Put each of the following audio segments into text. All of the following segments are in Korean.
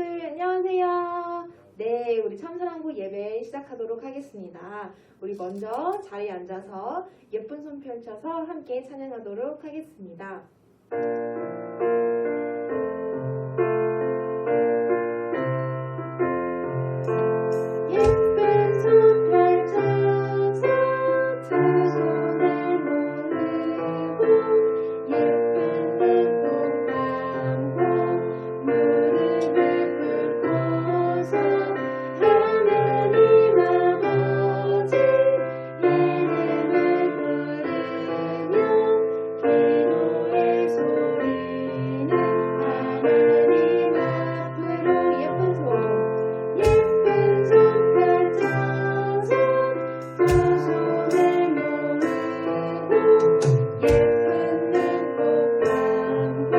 친구들 안녕하세요. 네, 우리 참사랑부 예배 시작하도록 하겠습니다. 우리 먼저 자리에 앉아서 예쁜 손 펼쳐서 함께 찬양하도록 하겠습니다. 예쁜 손 펼쳐서 두 손을 모으고 예쁜 눈꼭 감고 무릎을 꿇고서 하나님 아버지 이름을 부르며 기도의 소리는 하나님 앞으로 예쁜 손 펼쳐서 두 손을 모으고 예쁜 눈꼭 감고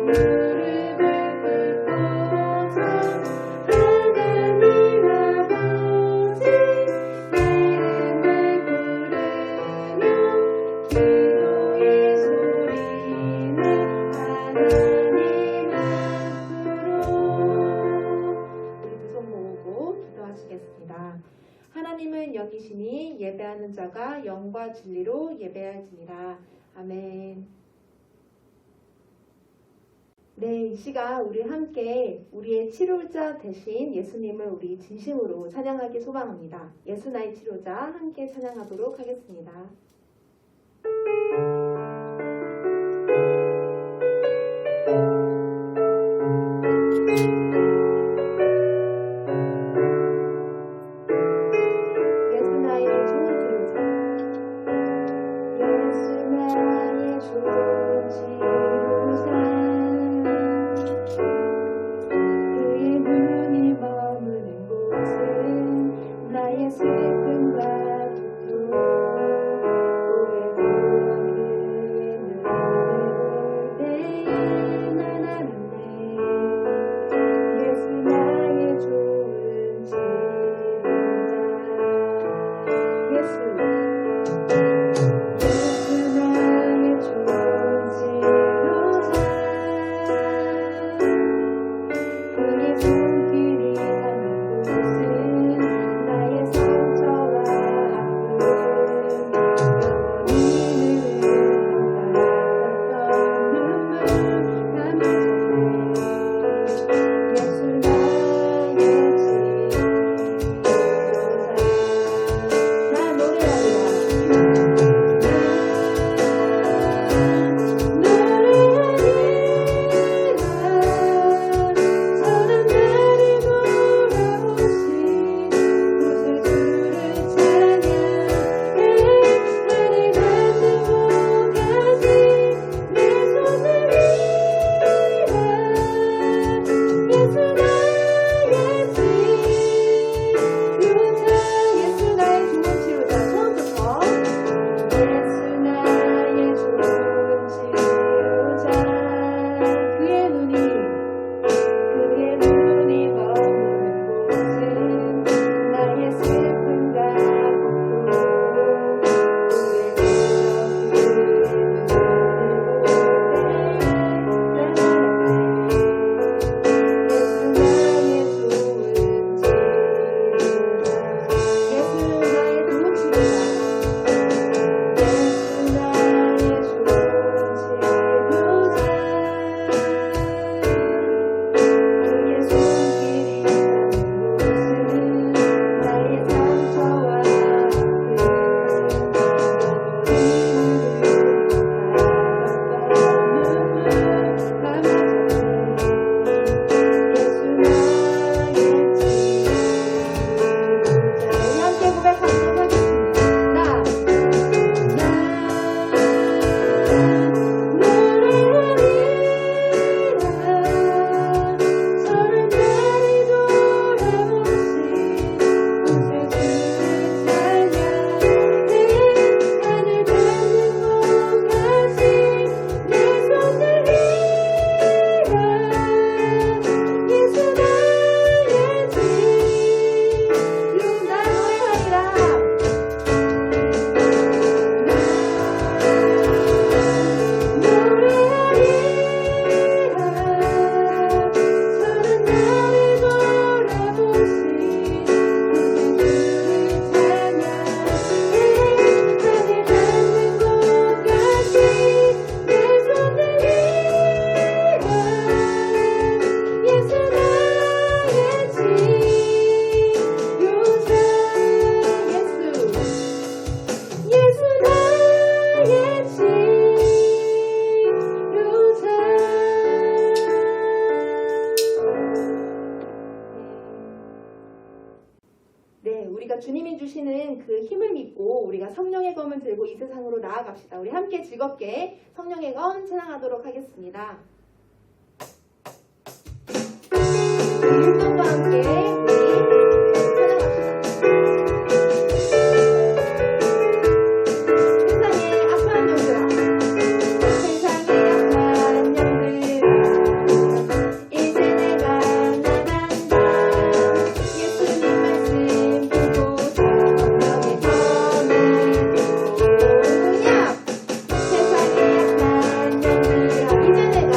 무릎을 꿇고서 하나님 아버지 이름을 부르며 기도의 소리는 하나님 앞으로 우리 두 손 모으고 기도하시겠습니다. 하나님은 여기시니 예배하는 자가 영과 진리로 예배할지니라. 아멘. 네, 이 시간 우리 함께 우리의 치료자 되신 예수님을 우리 진심으로 찬양하기 소망합니다. 예수 나의 치료자 함께 찬양하도록 하겠습니다. 예수 나의 좋은 치료자, 예수 나의 좋은 치료자, 그의 눈이 머무는 곳은 나의 슬픔과 고통, 오래 우리가 주님이 주시는 그 힘을 믿고 우리가 성령의 검을 들고 이 세상으로 나아갑시다. 우리 함께 즐겁게 성령의 검 찬양하도록 하겠습니다. 율동과 함께 우리 찬양합시다. 세상의 악한 영들아, 세상의 악한 영들아, 이제 내가 나간다. 예수님 말씀 보고 성령의 검을 들고 세상의 악한 영들아, 이제 내가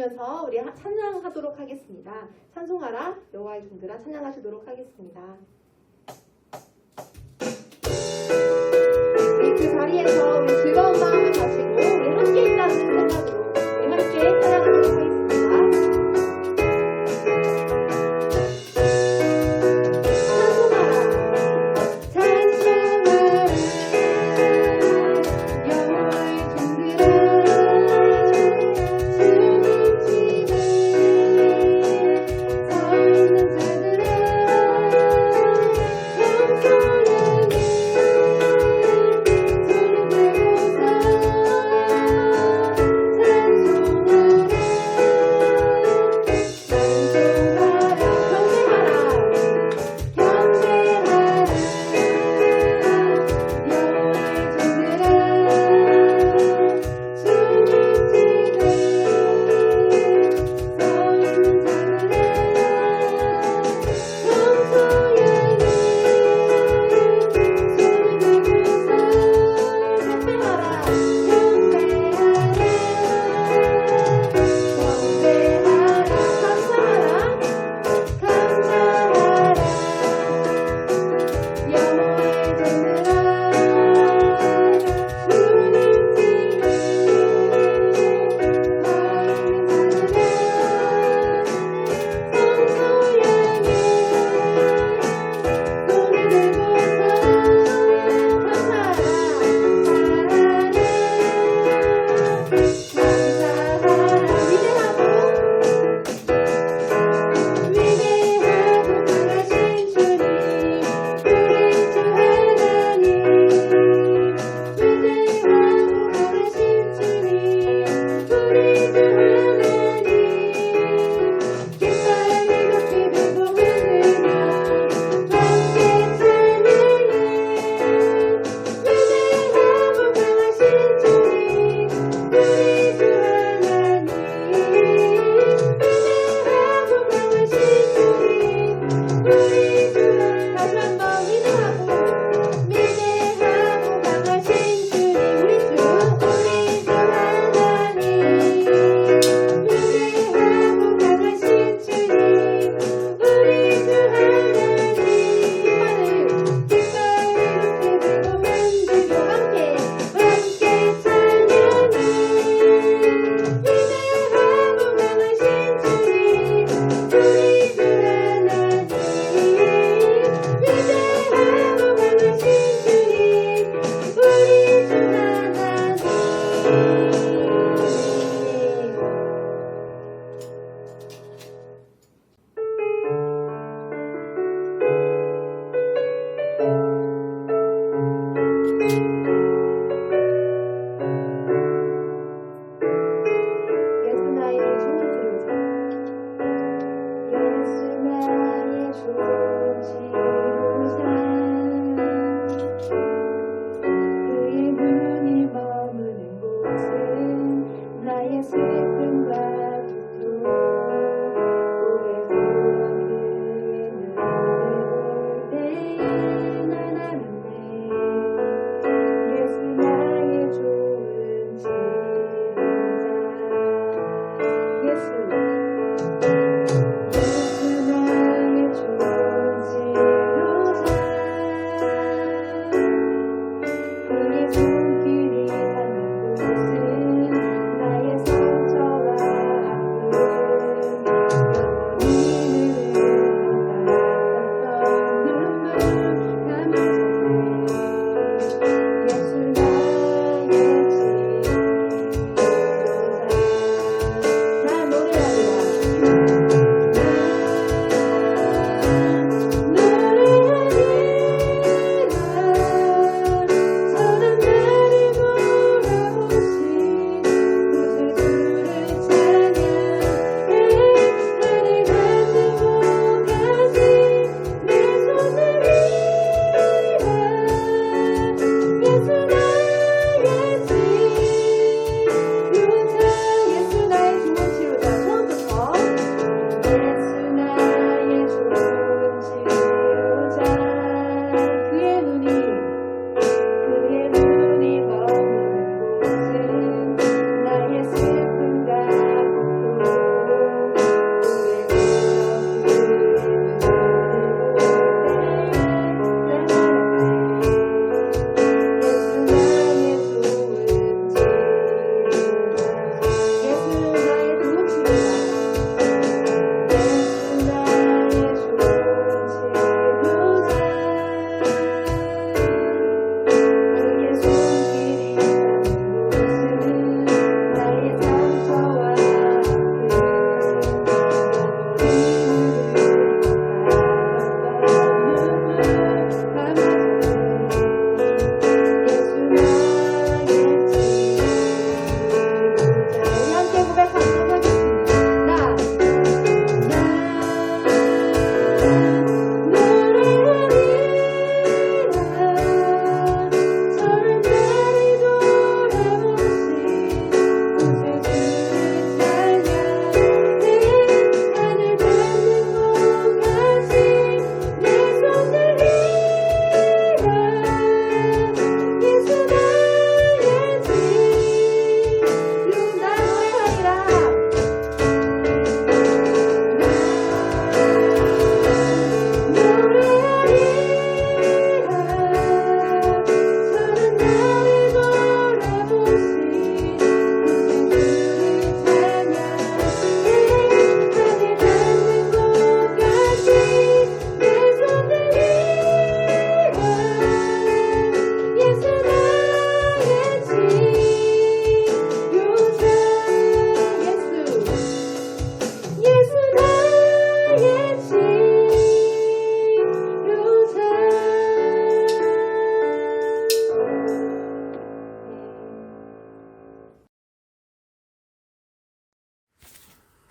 부르면서 우리 찬양하도록 하겠습니다. 찬송하라 여호와의 종들아 찬양하시도록 하겠습니다. 우리 그 자리에서 우리 즐거운 마음을 가지고 우리 함께 있다는 생각으로 우리 함께 찬양하도록 하겠습니다. 찬송하라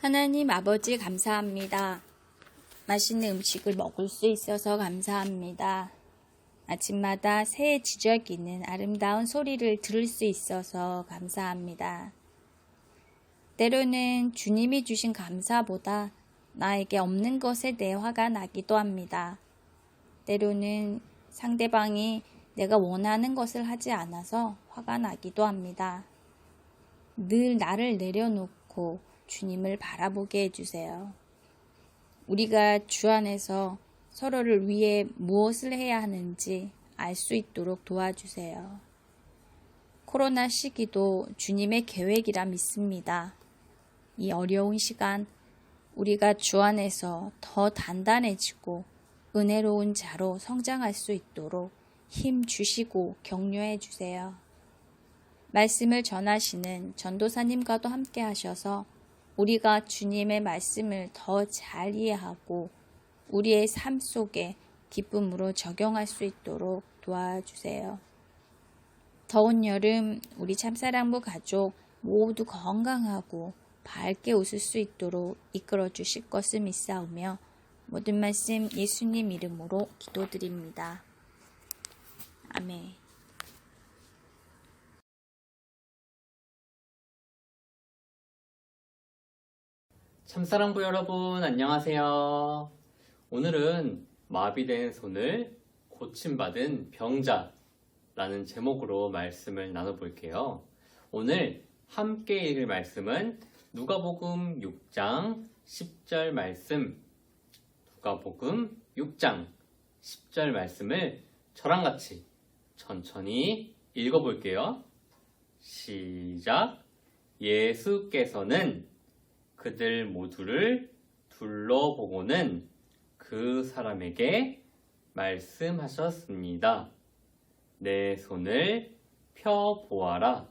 하나님 아버지 감사합니다. 맛있는 음식을 먹을 수 있어서 감사합니다. 아침마다 새의 지저귀는 아름다운 소리를 들을 수 있어서 감사합니다. 때로는 주님이 주신 감사보다 나에게 없는 것에 대해 화가 나기도 합니다. 때로는 상대방이 내가 원하는 것을 하지 않아서 화가 나기도 합니다. 늘 나를 내려놓고 주님을 바라보게 해주세요. 우리가 주 안에서 서로를 위해 무엇을 해야 하는지 알 수 있도록 도와주세요. 코로나 시기도 주님의 계획이라 믿습니다. 이 어려운 시간 우리가 주 안에서 더 단단해지고 은혜로운 자로 성장할 수 있도록 힘 주시고 격려해 주세요. 말씀을 전하시는 전도사님과도 함께 하셔서 우리가 주님의 말씀을 더 잘 이해하고 우리의 삶 속에 기쁨으로 적용할 수 있도록 도와주세요. 더운 여름 우리 참사랑부 가족 모두 건강하고 밝게 웃을 수 있도록 이끌어 주실 것을 믿사오며 모든 말씀 예수님 이름으로 기도드립니다. 아멘. 참사랑부 여러분 안녕하세요. 오늘은 마비된 손을 고침받은 병자라는 제목으로 말씀을 나눠볼게요. 오늘 함께 읽을 말씀은 누가복음 6장 10절 말씀, 누가복음 6장 10절 말씀을 저랑 같이 천천히 읽어볼게요. 시작. 예수께서는 그들 모두를 둘러보고는 그 사람에게 말씀하셨습니다. 내 손을 펴 보아라.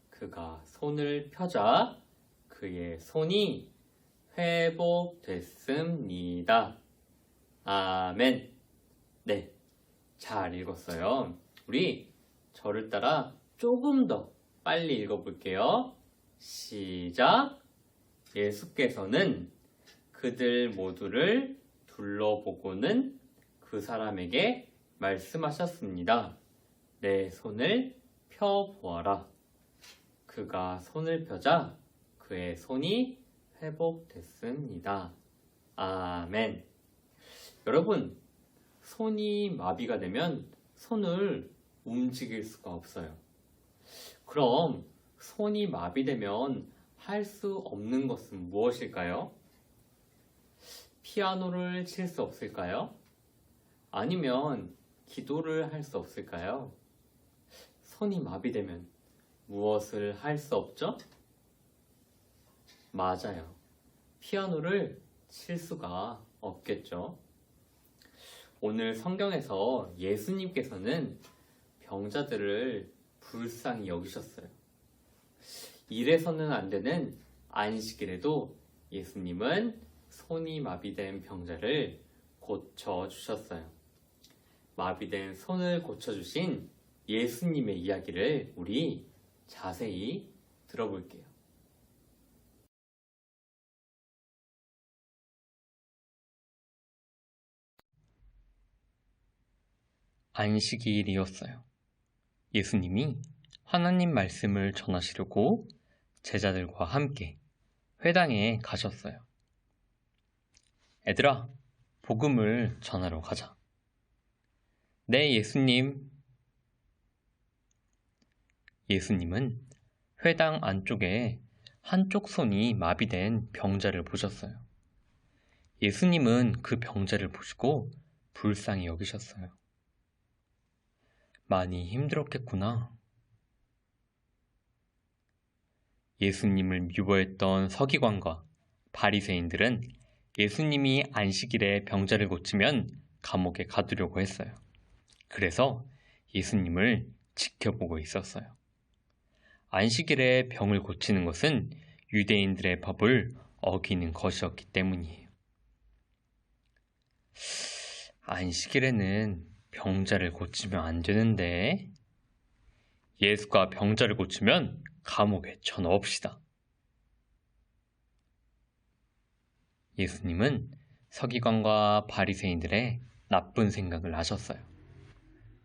그가 손을 펴자 그의 손이 회복됐습니다. 아멘. 네, 잘 읽었어요. 우리 저를 따라 조금 더 빨리 읽어볼게요. 시작. 예수께서는 그들 모두를 둘러보고는 그 사람에게 말씀하셨습니다. 내 손을 펴 보아라. 그가 손을 펴자 그의 손이 회복됐습니다. 아멘. 여러분, 손이 마비가 되면 손을 움직일 수가 없어요. 그럼 손이 마비되면 할 수 없는 것은 무엇일까요? 피아노를 칠 수 없을까요? 아니면 기도를 할 수 없을까요? 손이 마비되면 무엇을 할 수 없죠? 맞아요. 피아노를 칠 수가 없겠죠. 오늘 성경에서 예수님께서는 병자들을 불쌍히 여기셨어요. 이래서는 안 되는 안식일에도 예수님은 손이 마비된 병자를 고쳐주셨어요. 마비된 손을 고쳐주신 예수님의 이야기를 우리 자세히 들어볼게요. 안식일이었어요. 예수님이 하나님 말씀을 전하시려고 제자들과 함께 회당에 가셨어요. 애들아, 복음을 전하러 가자. 네, 예수님. 예수님은 회당 안쪽에 한쪽 손이 마비된 병자를 보셨어요. 예수님은 그 병자를 보시고 불쌍히 여기셨어요. 많이 힘들었겠구나. 예수님을 미워했던 서기관과 바리새인들은 예수님이 안식일에 병자를 고치면 감옥에 가두려고 했어요. 그래서 예수님을 지켜보고 있었어요. 안식일에 병을 고치는 것은 유대인들의 법을 어기는 것이었기 때문이에요. 안식일에는 병자를 고치면 안 되는데, 예수가 병자를 고치면 감옥에 쳐넣읍시다. 예수님은 서기관과 바리새인들의 나쁜 생각을 아셨어요.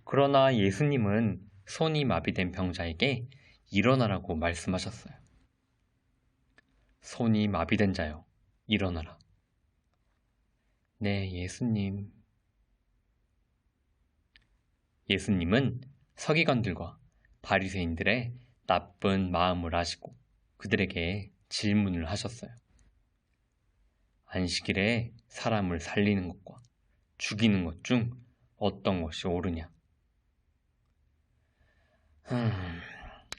그러나 예수님은 손이 마비된 병자에게 일어나라고 말씀하셨어요. 손이 마비된 자여, 일어나라. 네, 예수님. 예수님은 서기관들과 바리새인들의 나쁜 마음을 아시고 그들에게 질문을 하셨어요. 안식일에 사람을 살리는 것과 죽이는 것 중 어떤 것이 옳으냐?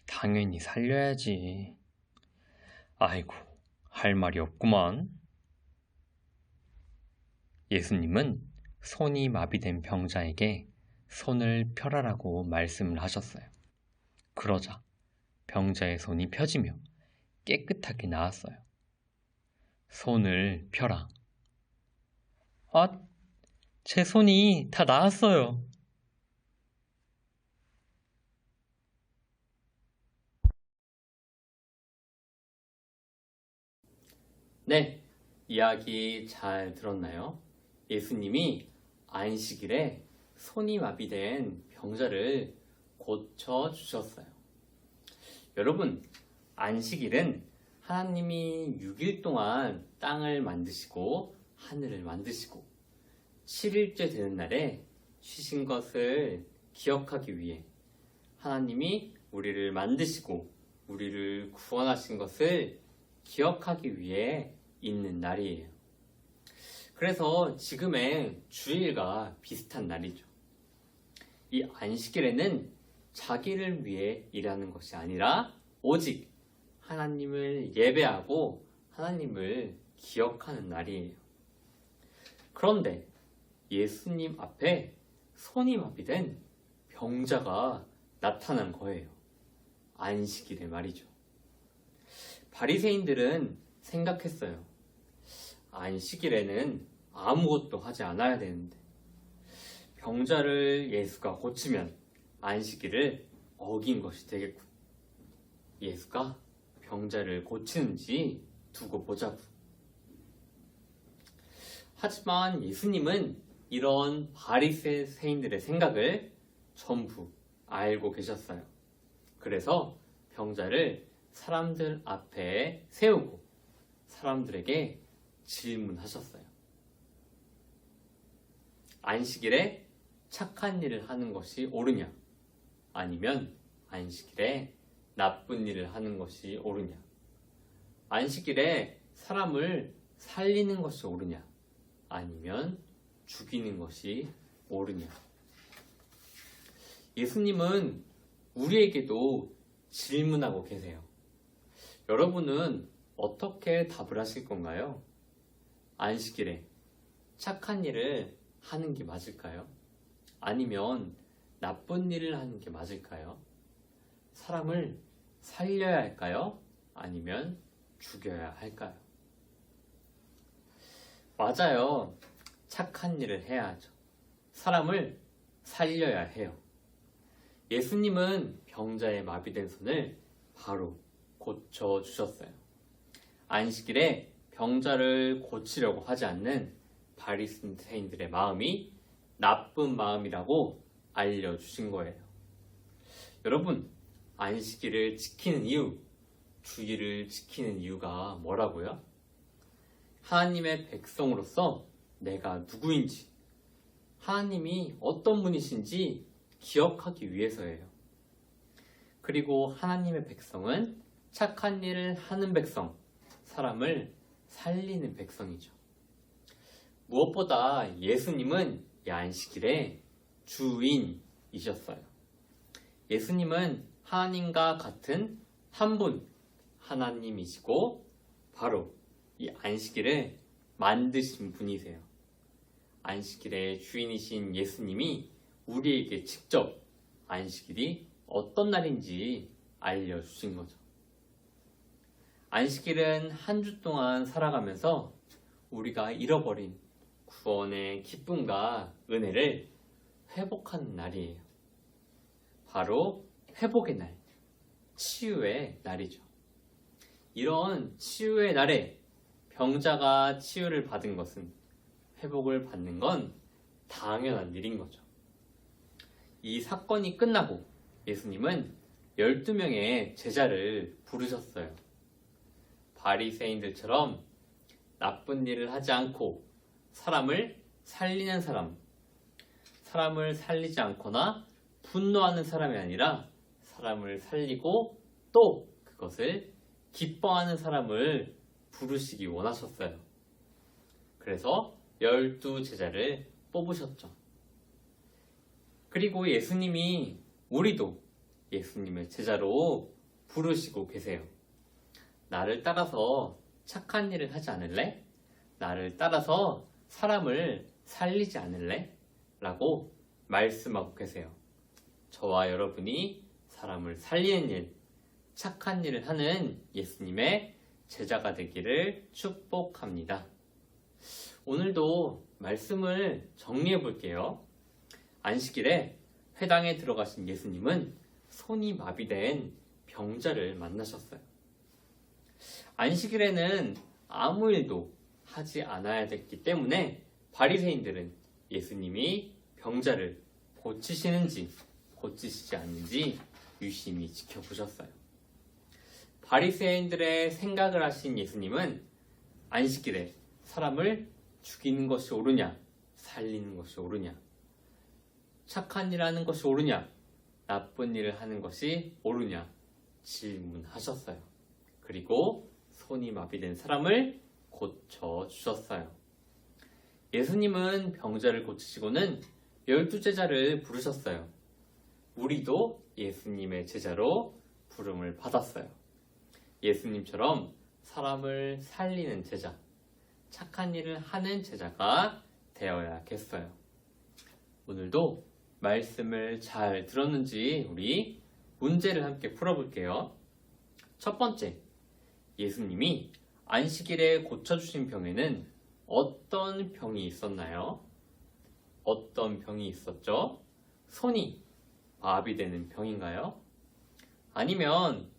당연히 살려야지. 아이고, 할 말이 없구만. 예수님은 손이 마비된 병자에게 손을 펴라라고 말씀을 하셨어요. 그러자 병자의 손이 펴지며 깨끗하게 나았어요. 손을 펴라. 아, 제 손이 다 나았어요. 네, 이야기 잘 들었나요? 예수님이 안식일에 손이 마비된 병자를 고쳐주셨어요. 여러분, 안식일은 하나님이 6일 동안 땅을 만드시고 하늘을 만드시고 7일째 되는 날에 쉬신 것을 기억하기 위해 하나님이 우리를 만드시고 우리를 구원하신 것을 기억하기 위해 있는 날이에요. 그래서 지금의 주일과 비슷한 날이죠. 이 안식일에는 자기를 위해 일하는 것이 아니라 오직 하나님을 예배하고 하나님을 기억하는 날이에요. 그런데 예수님 앞에 손이 마비된 병자가 나타난 거예요. 안식일에 말이죠. 바리새인들은 생각했어요. 안식일에는 아무것도 하지 않아야 되는데 병자를 예수가 고치면 안식일을 어긴 것이 되겠군. 예수가 병자를 고치는지 두고 보자고. 하지만 예수님은 이런 바리새인들의 생각을 전부 알고 계셨어요. 그래서 병자를 사람들 앞에 세우고 사람들에게 질문하셨어요. 안식일에 착한 일을 하는 것이 옳으냐? 아니면 안식일에 나쁜 일을 하는 것이 옳으냐? 안식일에 사람을 살리는 것이 옳으냐? 아니면 죽이는 것이 옳으냐? 예수님은 우리에게도 질문하고 계세요. 여러분은 어떻게 답을 하실 건가요? 안식일에 착한 일을 하는 게 맞을까요? 아니면 나쁜 일을 하는 게 맞을까요? 사람을 살려야 할까요? 아니면 죽여야 할까요? 맞아요. 착한 일을 해야 하죠. 사람을 살려야 해요. 예수님은 병자의 마비된 손을 바로 고쳐주셨어요. 안식일에 병자를 고치려고 하지 않는 바리새인들의 마음이 나쁜 마음이라고 알려주신 거예요. 여러분, 안식일을 지키는 이유, 주일을 지키는 이유가 뭐라고요? 하나님의 백성으로서 내가 누구인지, 하나님이 어떤 분이신지 기억하기 위해서예요. 그리고 하나님의 백성은 착한 일을 하는 백성, 사람을 살리는 백성이죠. 무엇보다 예수님은 이 안식일의 주인이셨어요. 예수님은 하나님과 같은 한 분 하나님이시고 바로 이 안식일을 만드신 분이세요. 안식일의 주인이신 예수님이 우리에게 직접 안식일이 어떤 날인지 알려주신 거죠. 안식일은 한 주 동안 살아가면서 우리가 잃어버린 구원의 기쁨과 은혜를 회복하는 날이에요. 바로 회복의 날, 치유의 날이죠. 이런 치유의 날에 병자가 치유를 받은 것은 회복을 받는 건 당연한 일인 거죠. 이 사건이 끝나고 예수님은 12명의 제자를 부르셨어요. 바리새인들처럼 나쁜 일을 하지 않고 사람을 살리는 사람, 사람을 살리지 않거나 분노하는 사람이 아니라 사람을 살리고 또 그것을 기뻐하는 사람을 부르시기 원하셨어요. 그래서 12제자를 뽑으셨죠. 그리고 예수님이 우리도 예수님의 제자로 부르시고 계세요. 나를 따라서 착한 일을 하지 않을래? 나를 따라서 사람을 살리지 않을래? 라고 말씀하고 계세요. 저와 여러분이 사람을 살리는 일, 착한 일을 하는 예수님의 제자가 되기를 축복합니다. 오늘도 말씀을 정리해 볼게요. 안식일에 회당에 들어가신 예수님은 손이 마비된 병자를 만나셨어요. 안식일에는 아무 일도 하지 않아야 됐기 때문에 바리새인들은 예수님이 병자를 고치시는지 고치시지 않는지 유심히 지켜보셨어요. 바리새인들의 생각을 하신 예수님은 안식일에 사람을 죽이는 것이 옳으냐, 살리는 것이 옳으냐, 착한 일 하는 것이 옳으냐, 나쁜 일을 하는 것이 옳으냐 질문하셨어요. 그리고 손이 마비된 사람을 고쳐주셨어요. 예수님은 병자를 고치시고는 12제자를 부르셨어요. 우리도 예수님의 제자로 부름을 받았어요. 예수님처럼 사람을 살리는 제자, 착한 일을 하는 제자가 되어야겠어요. 오늘도 말씀을 잘 들었는지 우리 문제를 함께 풀어볼게요. 첫 번째, 예수님이 안식일에 고쳐주신 병에는 어떤 병이 있었나요? 어떤 병이 있었죠? 손이 마비되는 병인가요? 아니면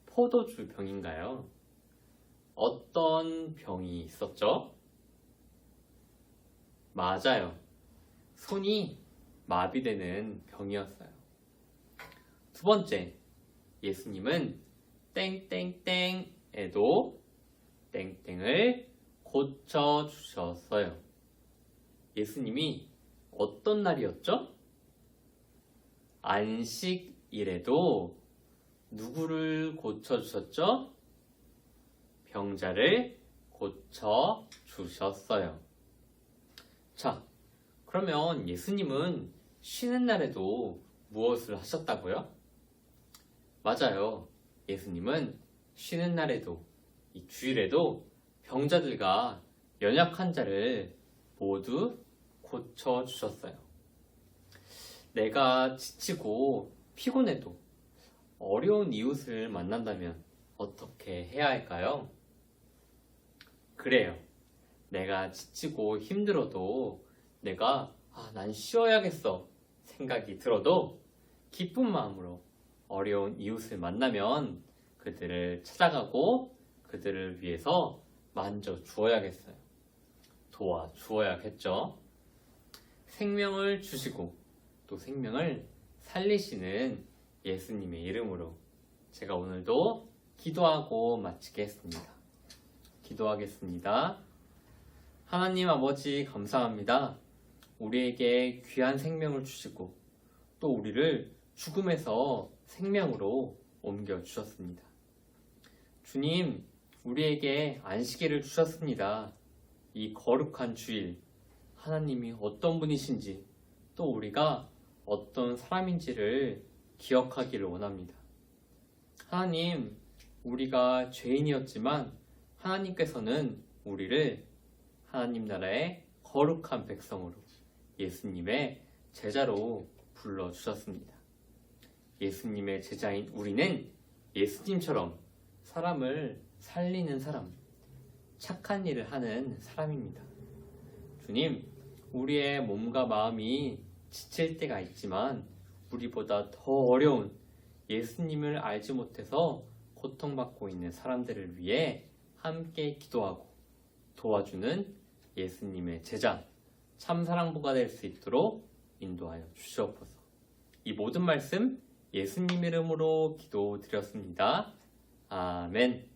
포도주 병인가요? 어떤 병이 있었죠? 맞아요. 손이 마비되는 병이었어요. 두 번째, 예수님은 땡땡땡에도 땡땡을 고쳐주셨어요. 예수님이 어떤 날이었죠? 안식일에도 누구를 고쳐주셨죠? 병자를 고쳐주셨어요. 자, 그러면 예수님은 쉬는 날에도 무엇을 하셨다고요? 맞아요. 예수님은 쉬는 날에도, 이 주일에도 병자들과 연약한 자를 모두 고쳐주셨어요. 내가 지치고 피곤해도 어려운 이웃을 만난다면 어떻게 해야 할까요? 그래요. 내가 지치고 힘들어도 내가 난 쉬어야겠어 생각이 들어도 기쁜 마음으로 어려운 이웃을 만나면 그들을 찾아가고 그들을 위해서 만져주어야겠어요. 도와주어야겠죠. 생명을 주시고 또 생명을 살리시는 예수님의 이름으로 제가 오늘도 기도하고 마치겠습니다. 기도하겠습니다. 하나님 아버지 감사합니다. 우리에게 귀한 생명을 주시고 또 우리를 죽음에서 생명으로 옮겨주셨습니다. 주님, 우리에게 안식일을 주셨습니다. 이 거룩한 주일, 하나님이 어떤 분이신지 또 우리가 어떤 사람인지를 기억하기를 원합니다. 하나님, 우리가 죄인이었지만 하나님께서는 우리를 하나님 나라의 거룩한 백성으로 예수님의 제자로 불러주셨습니다. 예수님의 제자인 우리는 예수님처럼 사람을 살리는 사람, 착한 일을 하는 사람입니다. 주님, 우리의 몸과 마음이 지칠 때가 있지만 우리보다 더 어려운 예수님을 알지 못해서 고통받고 있는 사람들을 위해 함께 기도하고 도와주는 예수님의 제자, 참사랑부가 될 수 있도록 인도하여 주시옵소서. 이 모든 말씀 예수님 이름으로 기도드렸습니다. 아멘.